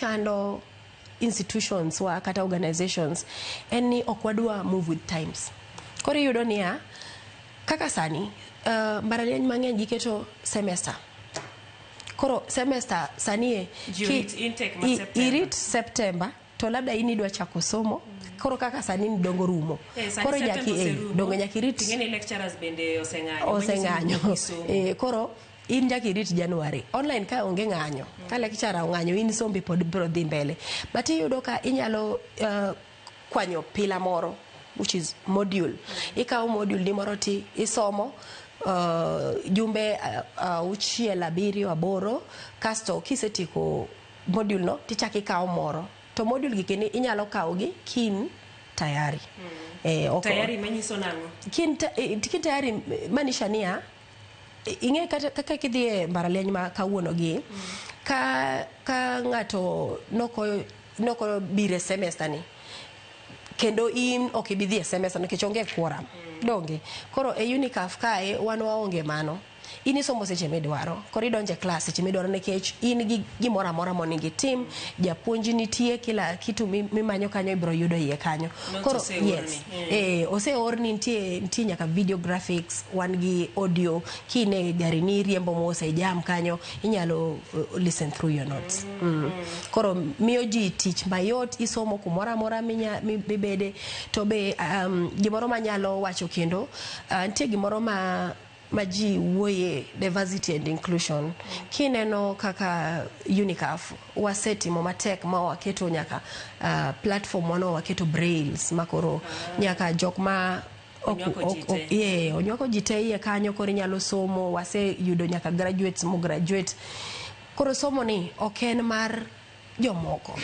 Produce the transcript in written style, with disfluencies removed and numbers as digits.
chando institutions wa kata organizations en ni okwadwa move with times. Kori yudo niya kaka sani mbalariany mang'eny giketo semester. Koro semester sani irit September to labda ini dwa chako somo. Koro kaka sani ni dongo rumo. Koro dongo nyaki rit. Tingeni lecturers bende oseng'anyo. Koro in jaki rit January. Online ka onge ng'anyo. Ka lecturer ng'anyo in sombi pod bro dhi mbele. But iyudo ka inyalo kwanyo pila moro, which is module. Ikawo module ni moro ti isomo jumbe 6-7 kasto kisetiko module no tichaki ikawo moro. To module gikeni inyalo kawogi kin tayari. Tayari manyiso nango? Kin tayari manisha niya inge kaka kidhie mbalariany ma kawuono gi ka ng'ato noko bire semester ni kendo in okibidhie semester nikech onge quorum donge. Koro e UNICAF kae wan waonge mano. Ini somo seche midwaro. Koro idonje class seche midwaro nikech in gi gimoro amora monego tim, japuonj nitie kila kitu mimanyo kanyo ibro yudo iye kanyo. Koro yes. Oseorni nitie nyaka video graphics, wan gi audio, kine gari ni riembo mose jam kanyo inyalo listen through your notes. Koro miyo ji tich mayot isomo kumora amora mibede to be gimoro manyalo wacho kendo nitie gimoro maji wuoye diversity and inclusion. Kineno kaka UNICAF wasetimo matek ma waketo nyaka platform wano waketo brailles makoro nyaka jok ma onyoko jite iye kanyo koro nyalo somo. Wase yudo nyaka graduates mo graduate. Koro somo ni oken mar jomoko.